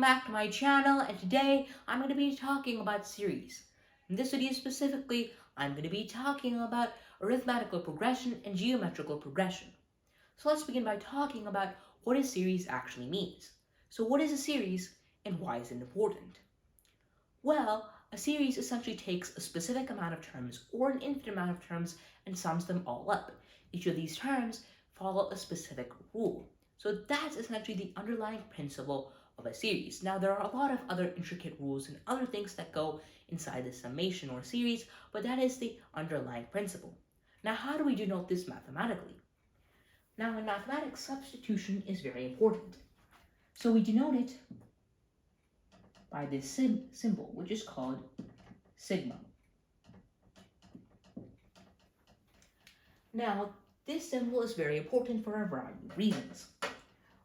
back to my channel, and today I'm going to be talking about series. In this video specifically, I'm going to be talking about arithmetical progression and geometrical progression. So let's begin by talking about what a series actually means. So what is a series and why is it important? Well, a series essentially takes a specific amount of terms or an infinite amount of terms and sums them all up. Each of these terms follow a specific rule. So that's essentially the underlying principle of a series. Now, there are a lot of other intricate rules and other things that go inside the summation or series, but that is the underlying principle. Now, how do we denote this mathematically? Now, in mathematics, substitution is very important. So we denote it by this symbol, which is called sigma. Now, this symbol is very important for a variety of reasons.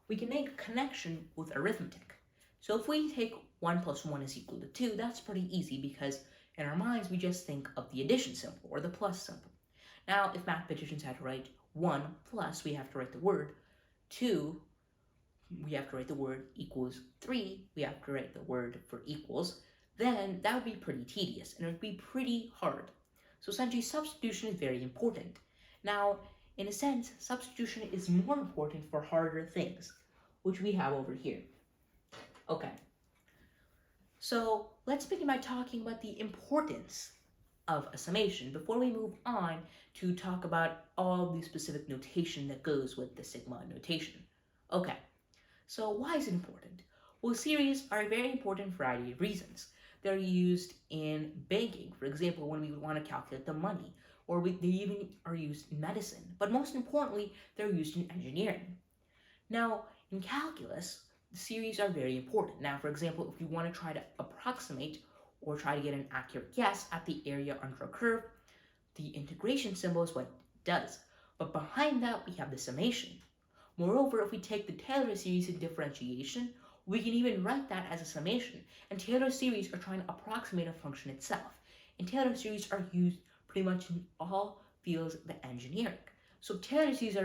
We can make a connection with arithmetic. So if we take 1 plus 1 is equal to 2, that's pretty easy because in our minds we just think of the addition symbol or the plus symbol. Now, if mathematicians had to write 1 plus, we have to write the word 2, we have to write the word equals 3, we have to write the word for equals, then that would be pretty tedious and it would be pretty hard. So essentially substitution is very important. Now, in a sense, substitution is more important for harder things, which we have over here. Okay, so let's begin by talking about the importance of a summation before we move on to talk about all the specific notation that goes with the sigma notation. Okay, so why is it important? Well, series are a very important variety of reasons. They're used in banking, for example, when we want to calculate the money, or they even are used in medicine. But most importantly, they're used in engineering. Now, in calculus, the series are very important. Now, for example, if you want to try to approximate or try to get an accurate guess at the area under a curve, the integration symbol is what it does. But behind that, we have the summation. Moreover, if we take the Taylor series in differentiation, we can even write that as a summation. And Taylor series are trying to approximate a function itself. And Taylor series are used pretty much in all fields of the engineering. So Taylor series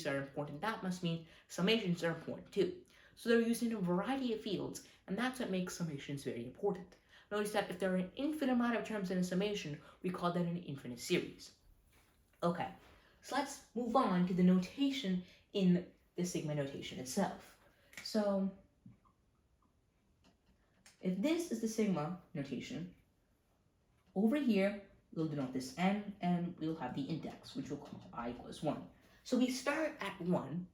are important. That must mean summations are important too. So they're used in a variety of fields, and that's what makes summations very important. Notice that if there are an infinite amount of terms in a summation, we call that an infinite series. Okay, so let's move on to the notation in the sigma notation itself. So if this is the sigma notation, over here we'll denote this n, and we'll have the index, which we'll call I equals 1. So we start at 1,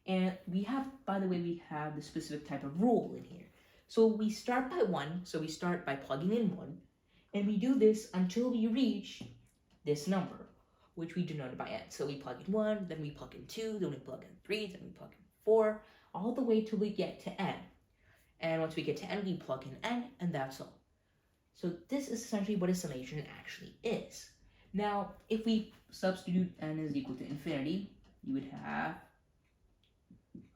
and we have, by the way, we have the specific type of rule in here. So we start by 1, so we start by plugging in 1, and we do this until we reach this number, which we denoted by n. So we plug in 1, then we plug in 2, then we plug in 3, then we plug in 4, all the way till we get to n. And once we get to n, we plug in n, and that's all. So this is essentially what a summation actually is. Now, if we substitute n is equal to infinity, you would have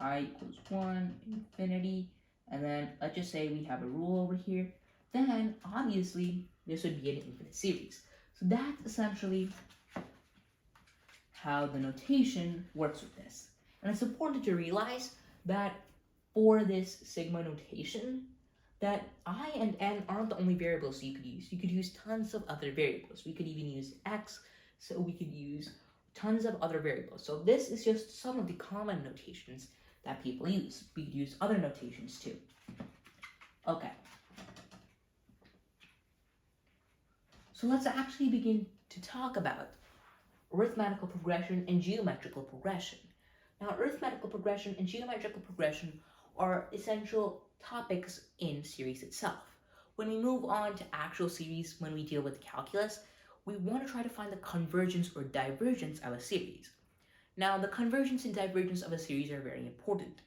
I equals 1, infinity, and then let's just say we have a rule over here, then obviously this would be an infinite series. So that's essentially how the notation works with this. And it's important to realize that for this sigma notation, that I and n aren't the only variables you could use. You could use tons of other variables. We could even use x, so we could use tons of other variables. So this is just some of the common notations that people use. We could use other notations too. Okay. So let's actually begin to talk about arithmetical progression and geometrical progression. Now, arithmetical progression and geometrical progression are essential topics in series itself. When we move on to actual series, when we deal with calculus, we want to try to find the convergence or divergence of a series. Now, the convergence and divergence of a series are very important.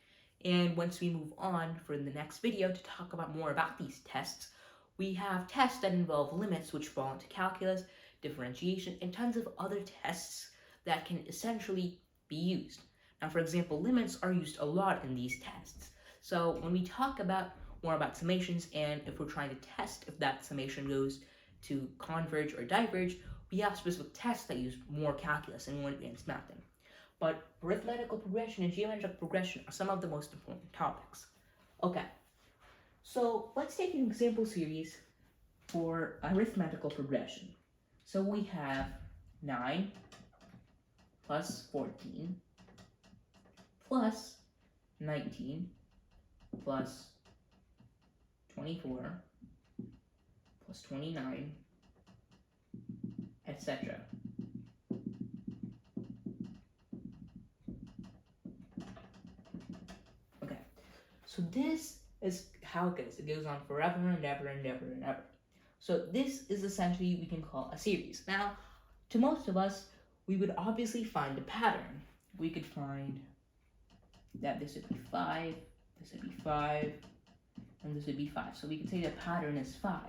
And once we move on for the next video to talk about more about these tests, we have tests that involve limits, which fall into calculus, differentiation, and tons of other tests that can essentially be used. Now, for example, limits are used a lot in these tests. So when we talk about more about summations, and if we're trying to test if that summation goes to converge or diverge, we have specific tests that use more calculus and more advanced mathing. But arithmetical progression and geometrical progression are some of the most important topics. Okay, So let's take an example series for arithmetical progression. So we have 9 plus 14 plus 19 plus 24 plus 29, etc. Okay, so this is how it goes. It goes on forever and ever and ever and ever. So this is essentially we can call a series. Now, to most of us, we would obviously find a pattern. We could find that this would be 5, this would be 5, and this would be 5. So we could say the pattern is 5.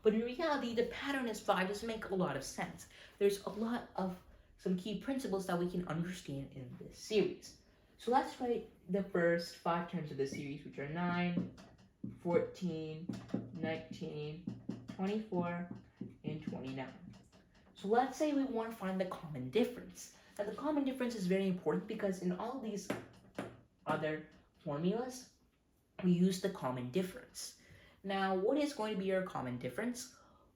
But in reality, the pattern is 5 doesn't make a lot of sense. There's a lot of some key principles that we can understand in this series. So let's write the first 5 terms of the series, which are 9, 14, 19, 24, and 29. So let's say we want to find the common difference. Now the common difference is very important because in all these other formulas, we use the common difference. Now, what is going to be our common difference?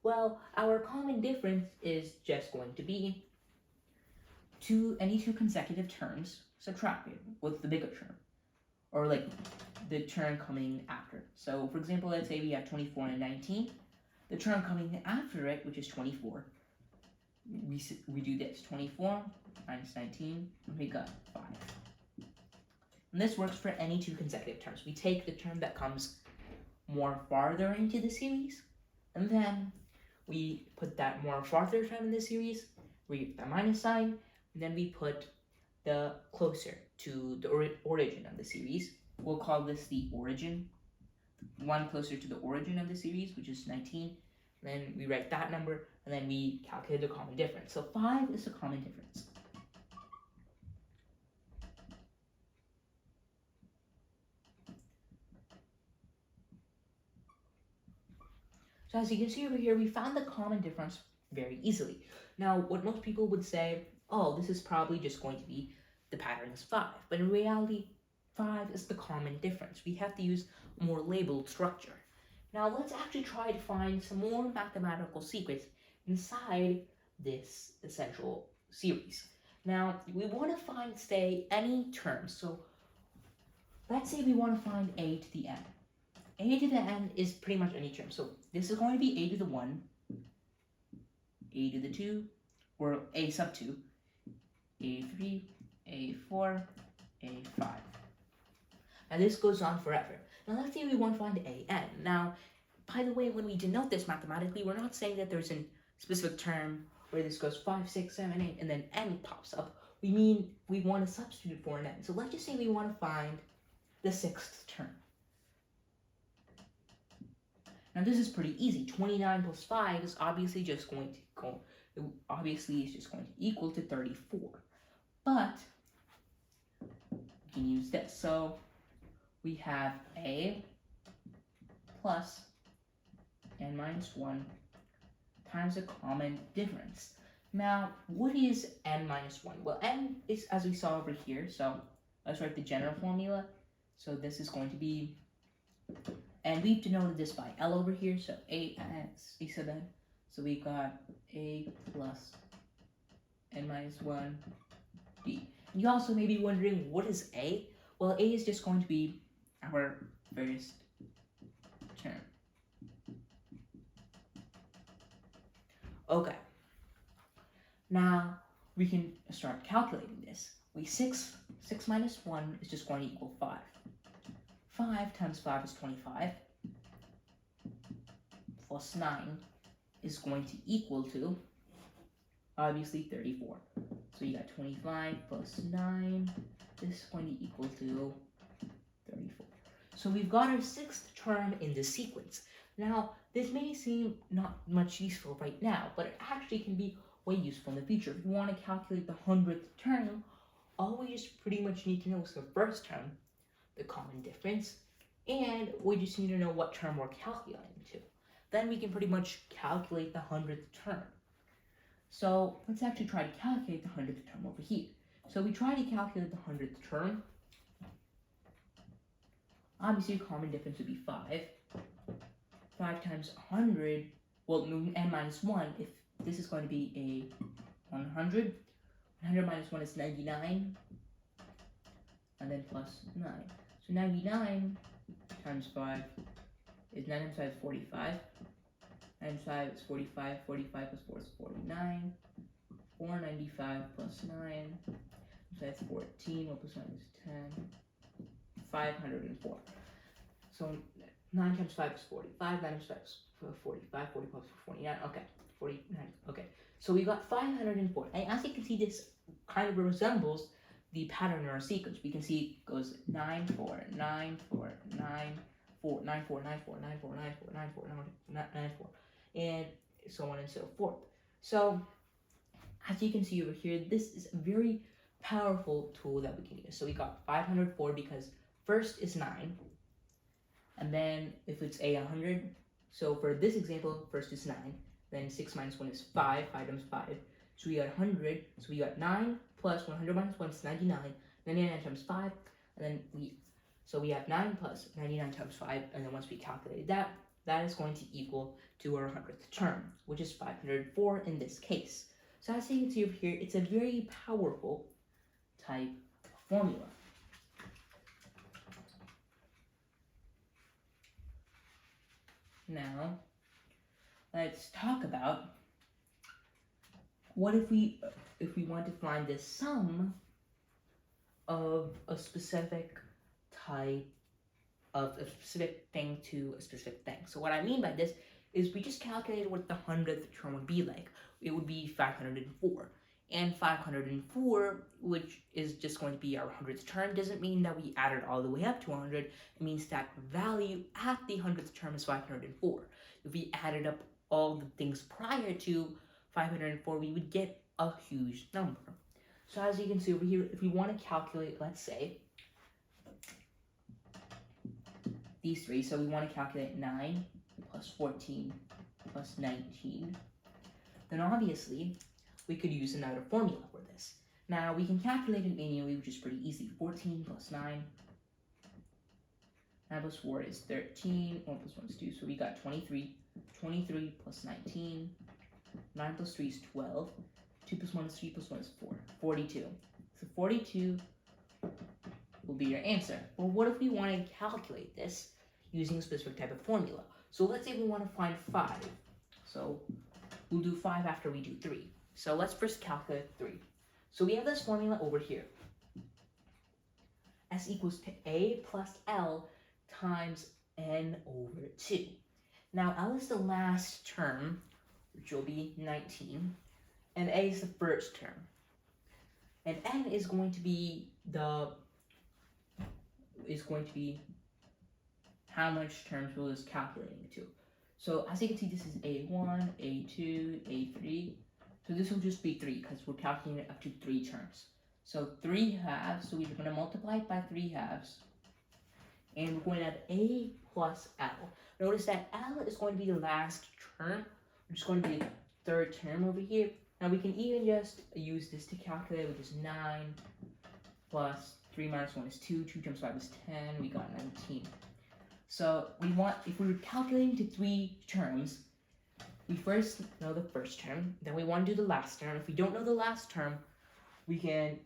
Well, our common difference is just going to be any two consecutive terms subtracted with the bigger term, or like the term coming after. So, for example, let's say we have 24 and 19. The term coming after it, which is 24, we do this. 24 minus 19, and we got 5. And this works for any two consecutive terms. We take the term that comes more farther into the series, and then we put that more farther term in the series, we get the minus sign, and then we put the closer to the origin of the series. We'll call this the origin, one closer to the origin of the series, which is 19. Then we write that number, and then we calculate the common difference. So 5 is the common difference. So as you can see over here, we found the common difference very easily. Now, what most people would say, oh, this is probably just going to be the pattern is 5. But in reality, 5 is the common difference. We have to use a more labeled structure. Now, let's actually try to find some more mathematical secrets inside this essential series. Now, we want to find, say, any term. So let's say we want to find a to the n. A to the n is pretty much any term. So this is going to be a to the 1, a to the 2, or a sub 2, a3, a4, a5. And this goes on forever. Now let's say we want to find an. Now, by the way, when we denote this mathematically, we're not saying that there's a specific term where this goes 5, 6, 7, 8, and then n pops up. We mean we want to substitute for an n. So let's just say we want to find the 6th term. Now this is pretty easy. 29 plus 5 is obviously just going to equal to 34. But we can use this. So we have a plus n minus 1 times a common difference. Now, what is n minus 1? Well, n is as we saw over here. So let's write the general formula. So this is going to be, and we've denoted this by L over here, so A sub n. So we got A plus n minus 1 D. You also may be wondering, what is A? Well, A is just going to be our first term. Okay. Now, we can start calculating this. 6 minus 1 is just going to equal 5. 5 times 5 is 25, plus 9 is going to equal to, obviously, 34. So you got 25 plus 9, this is going to equal to 34. So we've got our 6th term in the sequence. Now, this may seem not much useful right now, but it actually can be way useful in the future. If you want to calculate the 100th term, all we just pretty much need to know is the first term, the common difference, and we just need to know what term we're calculating to. Then we can pretty much calculate the 100th term. So let's actually try to calculate the 100th term over here. So we try to calculate the 100th term. Obviously, common difference would be 5. 5 times 100, well, n minus 1, if this is going to be a 100, 100 minus 1 is 99, and then plus 9. So 99 times 5 is 9 times 5 is 45. 9 times 5 is 45. 45 plus 4 is 49. 495 plus 9. So that's 14. 1 plus 9 is 10. 504. So 9 times 5 is 45. 9 times 5 is 45. 40 plus 49. Okay. 49. Okay. So we got 504. And as you can see, this kind of resembles the pattern in our sequence. We can see it goes 9 4 9 4 9 4 9 4 9 4 9 4 9 4 9 4 9 4, and so on and so forth. So as you can see over here, this is a very powerful tool that we can use. So we got 504 because first is 9, and then if it's a 100, so for this example, first is 9, then 6 minus 1 is 5, 5 times 5. So we got 100, so we got 9 plus 100 minus 1 is 99, 99 times 5, and then we have 9 plus 99 times 5, and then once we calculate that, that is going to equal to our 100th term, which is 504 in this case. So as you can see over here, it's a very powerful type of formula. Now, let's talk about what if we want to find the sum of a specific type of a specific thing to a specific thing. So what I mean by this is we just calculated what the 100th term would be like. It would be 504. And 504, which is just going to be our 100th term, doesn't mean that we added all the way up to 100. It means that value at the 100th term is 504. If we added up all the things prior to 504, we would get a huge number. So as you can see over here, if we want to calculate, let's say, these three, so we want to calculate 9 plus 14 plus 19, then obviously we could use another formula for this. Now we can calculate it manually, which is pretty easy. 14 plus 9, 9 plus 4 is 13, 1 plus 1 is 2, so we got 23. 23 plus 19, 9 plus 3 is 12, 2 plus 1 is 3 plus 1 is 4, 42. So 42 will be your answer. But what if we want to calculate this using a specific type of formula? So let's say we want to find 5. So we'll do 5 after we do 3. So let's first calculate 3. So we have this formula over here. S equals to A plus L times N over 2. Now L is the last term, which will be 19, and A is the first term. And N is going to be how much terms we're just calculating it to. So as you can see, this is A1, A2, A3. So this will just be 3 because we're calculating it up to 3 terms. So 3 halves, so we're going to multiply it by 3 halves. And we're going to add A plus L. Notice that L is going to be the last term, which is going to be the third term over here. Now we can even just use this to calculate, which is 9 plus 3 minus 1 is 2, 2 times 5 is 10, we got 19. So if we were calculating to 3 terms, we first know the first term, then we want to do the last term. If we don't know the last term, we can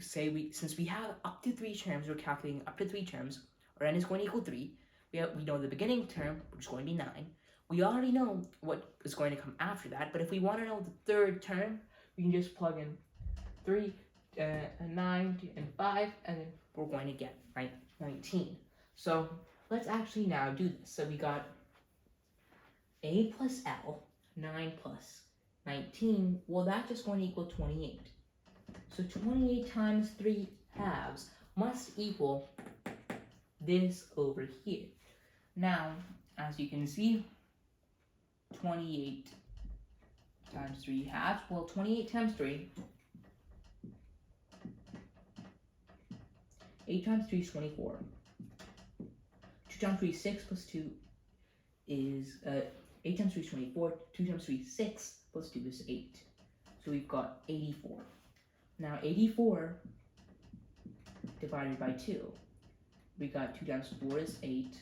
say since we have up to 3 terms, we're calculating up to 3 terms, or N is going to equal 3. We know the beginning term, which is going to be 9. We already know what is going to come after that, but if we want to know the third term, we can just plug in 3, 9, and 5, and then we're going to get 19. So let's actually now do this. So we got A plus L, 9 plus 19, well that's just going to equal 28. So 28 times 3 halves must equal this over here. Now, as you can see, 28 times 3 halves, well 28 times 3, 8 times 3 is 24. 2 times 3 is 6 plus 2 is 8 times 3 is 24, 2 times 3 is 6, plus 2 is 8. So we've got 84. Now 84 divided by 2. We got 2 times 4 is 8.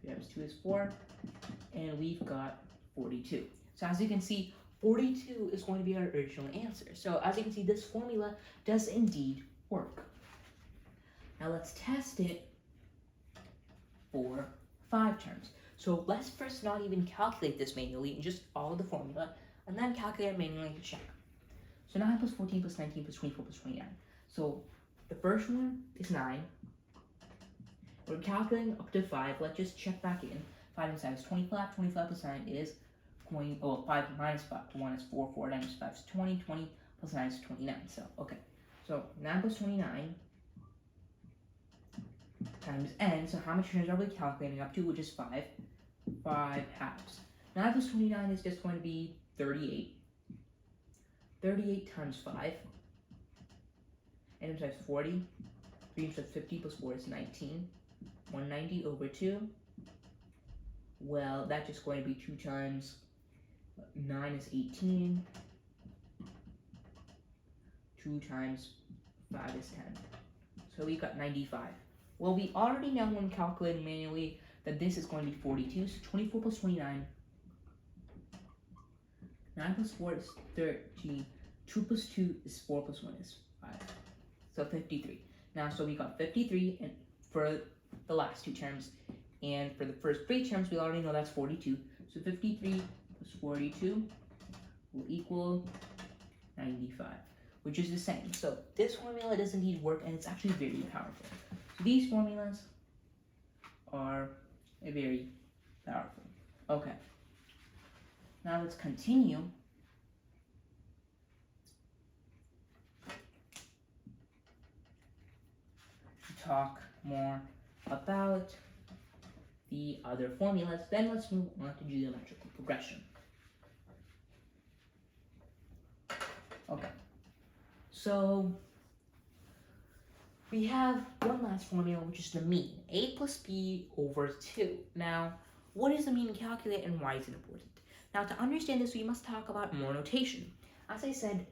3 times 2 is 4, and we've got 42. So as you can see, 42 is going to be our original answer. So as you can see, this formula does indeed work. Now let's test it for 5 terms. So let's first not even calculate this manually and just follow the formula, and then calculate it manually to check. So 9 plus 14 plus 19 plus 24 plus 29. So the first one is 9. We're calculating up to 5. Let's just check back in. 5 and 7 is 25. 25 plus 9 is 5 minus 1 is 4. 4 minus 5 is 20. 20 plus 9 is 29. So, okay. So 9 plus 29 times n. So how much terms are we calculating up to? Which is 5. 5 halves. 9 plus 29 is just going to be 38. 38 times 5. N times 40. 3 times 50 plus 4 is 19. 190 over 2. Well, that's just going to be 2 times 9 is 18. 2 times 5 is 10. So we got 95. Well, we already know when calculating manually that this is going to be 42. So 24 plus 29. 9 plus 4 is 13. 2 plus 2 is 4 plus 1 is 5. So 53. Now, so we got 53 and for the last 2 terms. And for the first 3 terms, we already know that's 42. So 53 plus 42 will equal 95, which is the same. So this formula does indeed work, and it's actually very powerful. So these formulas are very powerful. Okay. Now let's continue. To talk more about the other formulas. Then let's move on to geometrical progression. Okay. So we have one last formula, which is the mean. A plus b over 2. Now, what is the mean calculate and why is it important? Now, to understand this, we must talk about more notation. As I said,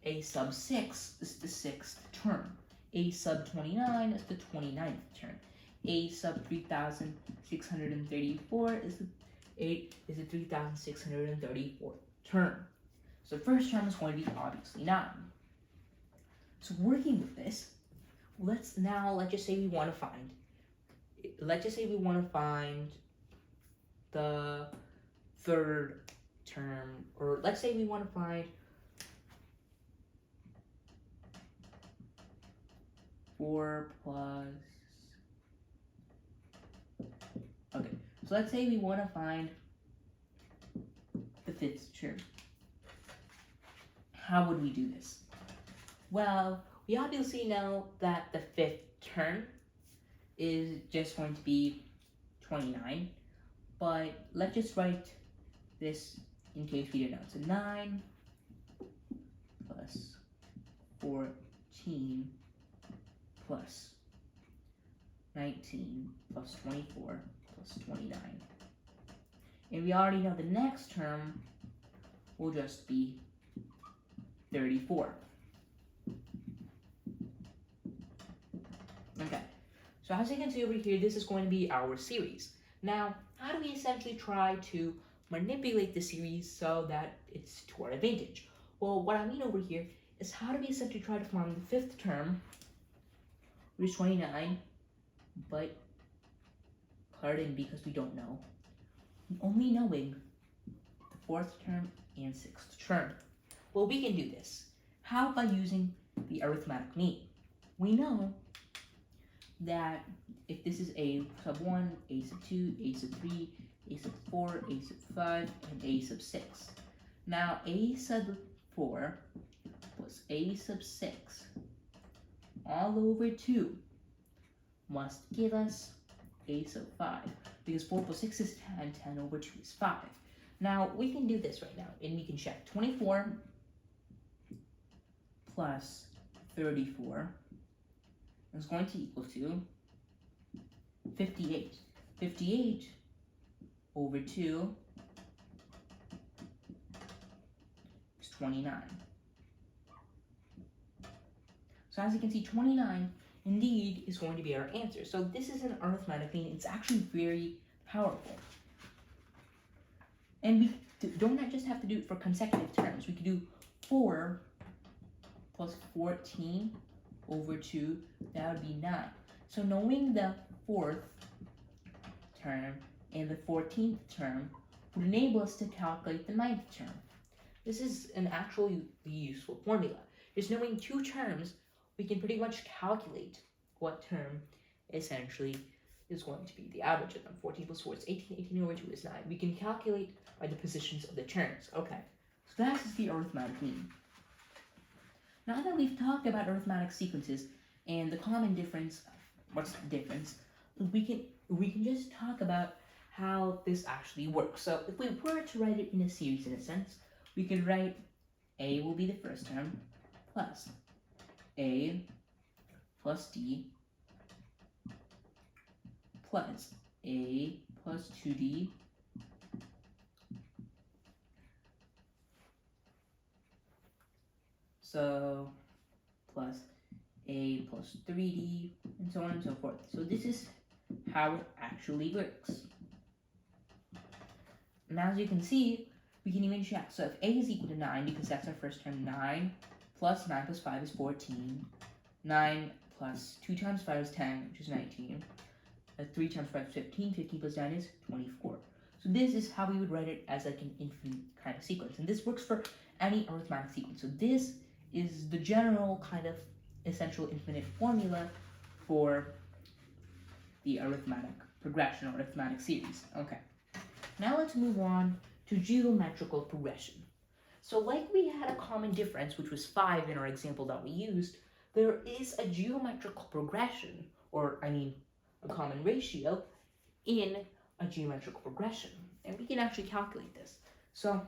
a sub 6 is the 6th term. A sub 29 is the 29th term. A sub 3634 is the 3634th term. So the first term is going to be obviously 9. So working with this, let's just say we want to find the third term, or let's say we want to find 4 plus. Okay, so let's say we want to find the 5th term. How would we do this? Well, we obviously know that the 5th term is just going to be 29, but let's just write this in case we didn't know. So 9 plus 14 plus 19 plus 24 plus 29. And we already know the next term will just be 34. Okay, so as you can see over here, this is going to be our series. Now, how do we essentially try to manipulate the series so that it's to our advantage? Well, what I mean over here is how do we essentially try to find the 5th term, which is 29, but pardon because we don't know, only knowing the 4th term and 6th term. Well, we can do this. How? By using the arithmetic mean. We know that if this is a sub 1, a sub 2, a sub 3, a sub 4, a sub 5, and a sub 6. Now, a sub 4 plus a sub 6 all over 2 must give us a sub 5, because 4 plus 6 is 10, 10 over 2 is 5. Now, we can do this right now, and we can check 24 plus 34 is going to equal to 58. 58 over 2 is 29. So as you can see, 29 indeed is going to be our answer. So this is an arithmetic thing. It's actually very powerful. And we don't just have to do it for consecutive terms. We could do 4 plus 14 over 2, that would be 9. So knowing the 4th term and the 14th term would enable us to calculate the 9th term. This is an actually useful formula. Just knowing 2 terms, we can pretty much calculate what term essentially is going to be the average of them. 14 plus 4 is 18, 18 over 2 is 9. We can calculate by the positions of the terms. Okay, so that is the arithmetic mean. Now that we've talked about arithmetic sequences and the common difference, what's the difference, we can just talk about how this actually works. So if we were to write it in a series in a sense, we could write A will be the first term plus A plus D plus A plus 2D so plus A plus 3D and so on and so forth. So this is how it actually works. And as you can see, we can even check. So if A is equal to 9, because that's our first term, 9 plus 9 plus 5 is 14. 9 plus 2 times 5 is 10, which is 19. 3 times 5 is 15. 15 plus 9 is 24. So this is how we would write it as like an infinite kind of sequence. And this works for any arithmetic sequence. So this is the general kind of essential infinite formula for the arithmetic progression or arithmetic series. Okay. Now let's move on to geometrical progression. So like we had a common difference, which was 5 in our example that we used, there is a geometrical progression, or I mean a common ratio, in a geometrical progression. And we can actually calculate this. So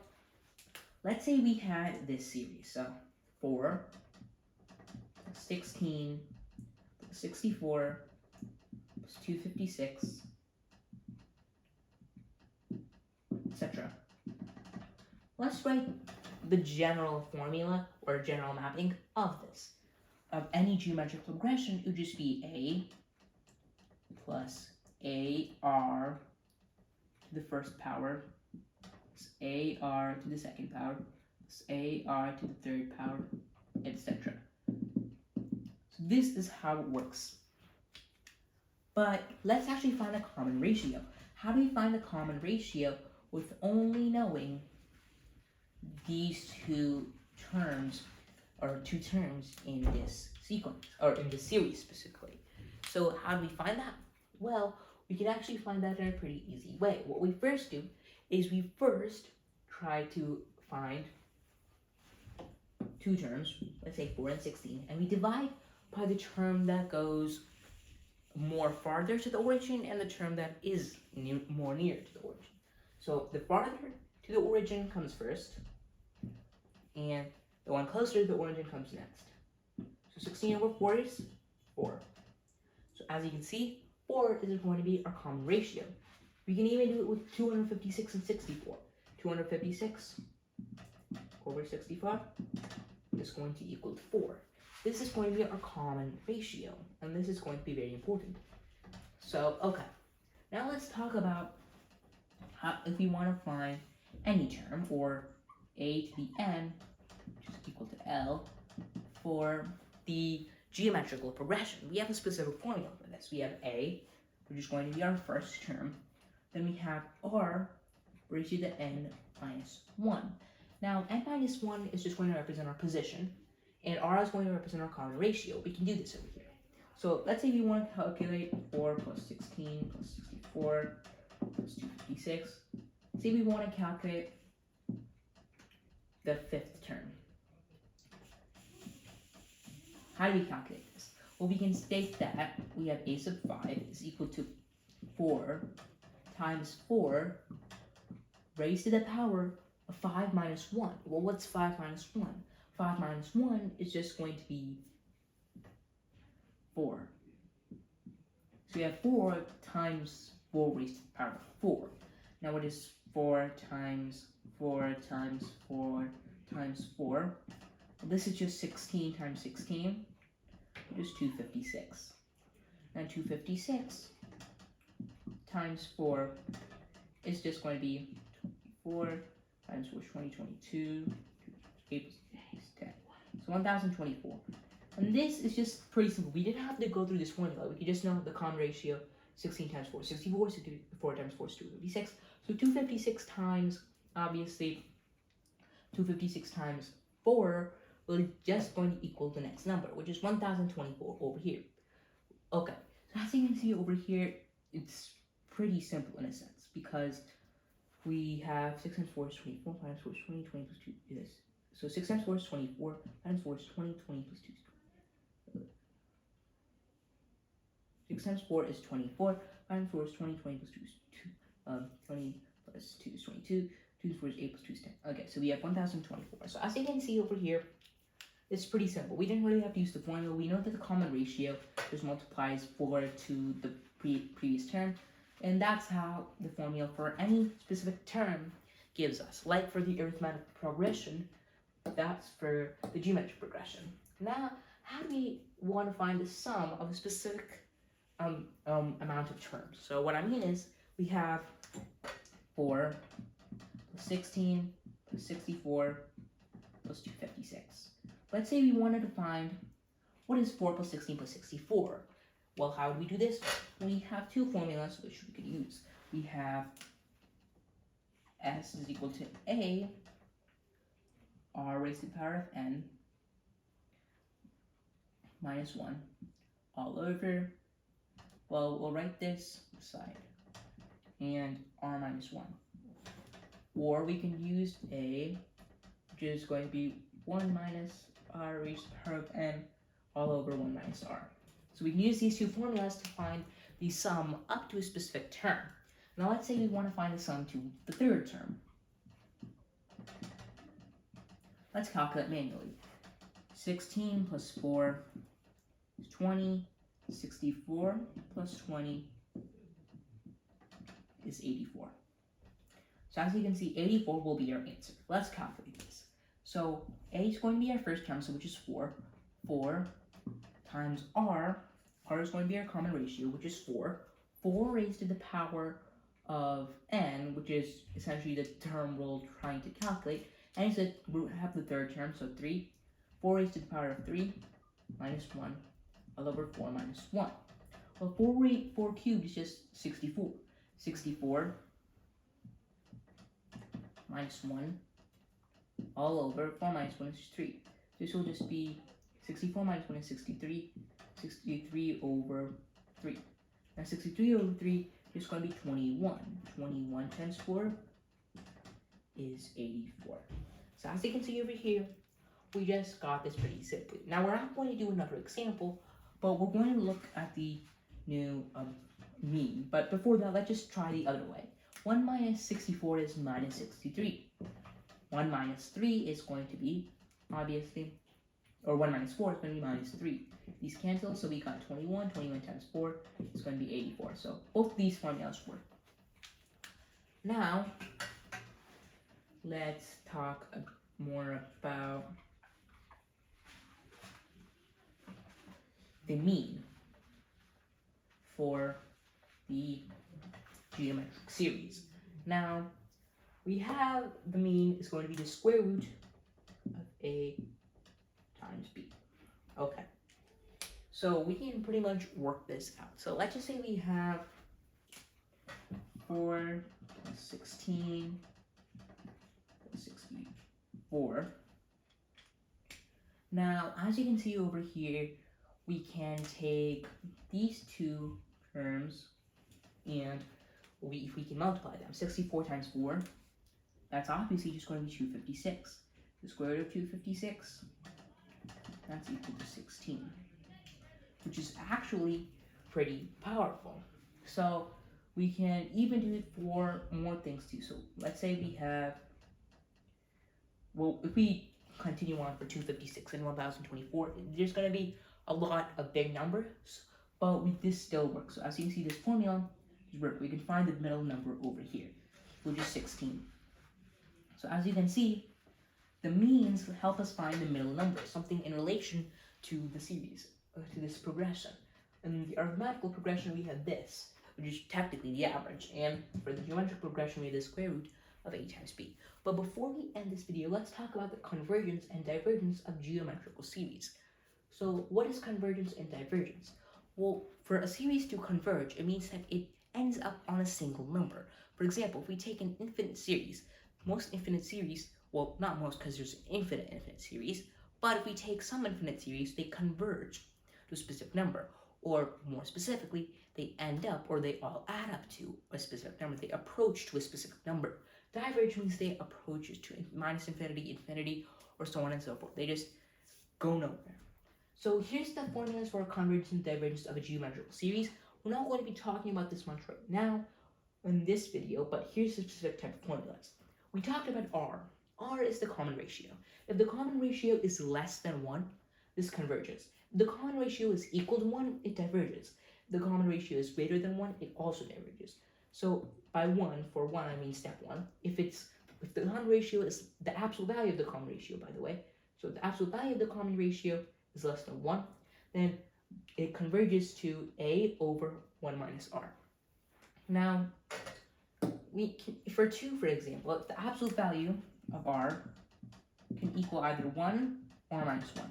let's say we had this series. So 4, 16, 64, 256, etc. Let's write the general formula or general mapping of this. Of any geometric progression, it would just be A plus AR to the first power, plus AR to the second power, plus AR to the third power, etc. So this is how it works. But let's actually find a common ratio. How do we find the common ratio with only knowing these two terms, or 2 terms in this sequence, or in this series specifically? So how do we find that? Well, we can actually find that in a pretty easy way. What we first do is we first try to find 2 terms, let's say 4 and 16, and we divide by the term that goes more farther to the origin and the term that is more near to the origin. So the farther to the origin comes first, and the one closer to the origin comes next. So 16 over 4 is 4. So as you can see, 4 is going to be our common ratio. We can even do it with 256 and 64. 256 over 65 is going to equal 4. This is going to be our common ratio, and this is going to be very important. So, okay, now let's talk about how, if we want to find any term, or a to the n, which is equal to L, for the geometrical progression. We have a specific formula for this. We have A, which is going to be our first term. Then we have R raised to the n minus 1. Now, n minus 1 is just going to represent our position, and R is going to represent our common ratio. We can do this over here. So let's say we want to calculate 4 plus 16 plus 64 plus 256. Say we want to calculate the 5th term. How do we calculate this? Well, we can state that we have a sub 5 is equal to 4 times 4 raised to the power of 5 minus 1. Well, what's 5 minus 1? 5 minus 1 is just going to be 4. So we have 4 times 4 raised to the power of 4. Now what is 4 times 4 times 4 times 4? Well, this is just 16 times 16 which is 256. And 256 times 4 is just going to be 4 times 4 is 2022, 8 is 10. So 1024. And this is just pretty simple. We didn't have to go through this formula. We could just know the common ratio 16 times 4 is 64, 64 times 4 is 256. So 256 times, obviously, 256 times 4 will just going to equal the next number, which is 1024 over here. Okay, so as you can see over here, it's pretty simple in a sense because we have 6 times 4 is 24, 5 times 4 is 20, 20 plus 2 is. So 6 times 4 is 24, 5 times 4 is 20, 20 plus 2 is 6 times 4 is 24, 5 times 4 is 20, 20 plus 2 is 2, 20 plus 2 is 22, 2 times 4 is 8 plus 2 is 10. Okay, so we have 1024. So as you can see over here, it's pretty simple. We didn't really have to use the formula. We know that the common ratio just multiplies 4 to the previous term, and that's how the formula for any specific term gives us. Like for the arithmetic progression, that's for the geometric progression. Now, how do we want to find the sum of a specific amount of terms? So what I mean is, we have 4 plus 16 plus 64 plus 256. Let's say we wanted to find what is 4 plus 16 plus 64. Well, how do we do this? We have two formulas which we could use. We have s is equal to a r raised to the power of n minus 1 all over, well, we'll write this aside, and r minus 1. Or we can use a, which is going to be 1 minus r raised to the power of n all over 1 minus r. So we can use these two formulas to find the sum up to a specific term. Now let's say we want to find the sum to the third term. Let's calculate manually. 16 plus 4 is 20. 64 plus 20 is 84. So as you can see, 84 will be our answer. Let's calculate this. So a is going to be our first term, so which is 4. 4 times r. R is going to be our common ratio, which is 4. 4 raised to the power of n, which is essentially the term we're trying to calculate. And so we have the third term, so 3. 4 raised to the power of 3 minus 1 all over 4 minus 1. Well, 4 cubed is just 64. 64 minus 1 all over 4 minus 1 is 3. This will just be 64 minus 1 is 63. 63 over 3. Now 63 over 3 is going to be 21. 21 times 4 is 84. So as you can see over here, we just got this pretty simply. Now we're not going to do another example, but we're going to look at the new mean. But before that, let's just try the other way. 1 minus 64 is minus 63. 1 minus 3 is going to be, obviously, or 1 minus 4 is going to be minus 3. These cancel, so we got 21. 21 times 4 is going to be 84. So both these formulas work. Now, let's talk more about the mean for the geometric series. Now, we have the mean is going to be the square root of a times b. Okay. So we can pretty much work this out. So let's just say we have 4 plus 16 plus 64. Now, as you can see over here, we can take these two terms and if we can multiply them. 64 times 4, that's obviously just going to be 256. The square root of 256, that's equal to 16, which is actually pretty powerful. So we can even do it for more things too. So let's say we have, well, if we continue on for 256 and 1024, there's going to be a lot of big numbers, but this still works. So as you can see, this formula works. We can find the middle number over here, which is 16. So as you can see, the means help us find the middle number, something in relation to the series. to this progression. In the arithmetical progression, we have this, which is technically the average, and for the geometrical progression, we have the square root of a times b. But before we end this video, let's talk about the convergence and divergence of geometrical series. So what is convergence and divergence? Well, for a series to converge, it means that it ends up on a single number. For example, if we take an infinite series, most infinite series, well, not most because there's an infinite series, but if we take some infinite series, they converge to a specific number. Or more specifically, they end up, or they all add up to a specific number. They approach to a specific number. Diverge means they approach to minus infinity, infinity, or so on and so forth. They just go nowhere. So here's the formulas for convergence and divergence of a geometrical series. We're not going to be talking about this much right now in this video, but here's the specific type of formulas. We talked about R. R is the common ratio. If the common ratio is less than 1, this converges. If the common ratio is equal to 1, it diverges. If the common ratio is greater than 1, it also diverges. So by 1, for 1 I mean step 1, if the common ratio is the absolute value of the common ratio, by the way, so if the absolute value of the common ratio is less than 1, then it converges to A over 1 minus R. Now, for 2, for example, if the absolute value of R can equal either 1 or minus 1.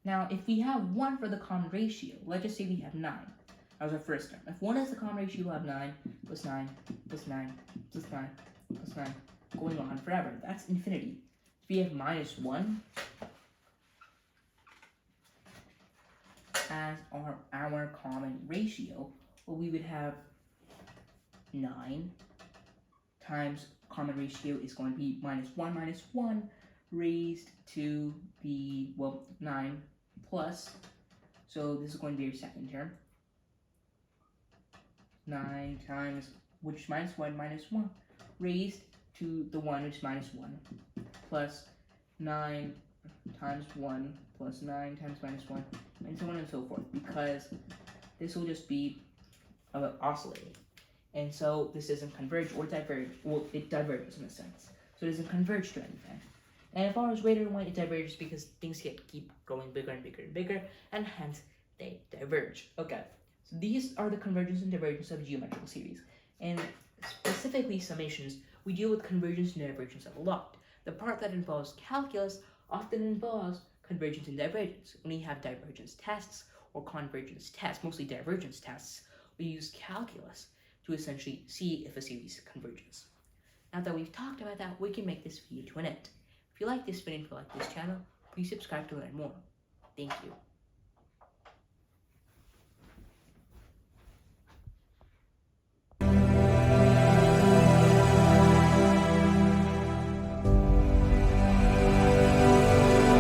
Now, if we have 1 for the common ratio, let's just say we have 9. That was our first term. If 1 is the common ratio, we'll have 9 plus 9 plus 9 plus 9 plus 9, going on forever. That's infinity. If we have minus 1 as our common ratio, well, we would have 9 times common ratio is going to be minus 1 raised to the, well, 9 plus, so this is going to be your second term, 9 times, which is minus 1, raised to the 1, which is minus 1, plus 9 times 1 plus 9 times minus 1, and so on and so forth, because this will just be oscillating. And so this doesn't converge or diverge. Well, it diverges in a sense. So it doesn't converge to anything. And if R is greater than 1, it diverges because things keep growing bigger and bigger and bigger, and hence they diverge. Okay, so these are the convergence and divergence of geometrical series. And specifically summations, we deal with convergence and divergence a lot. The part that involves calculus often involves convergence and divergence. When we have divergence tests or convergence tests, mostly divergence tests, we use calculus to essentially see if a series converges. Now that we've talked about that, we can make this video to an end. If you like this video and if you like this channel, please subscribe to learn more. Thank you.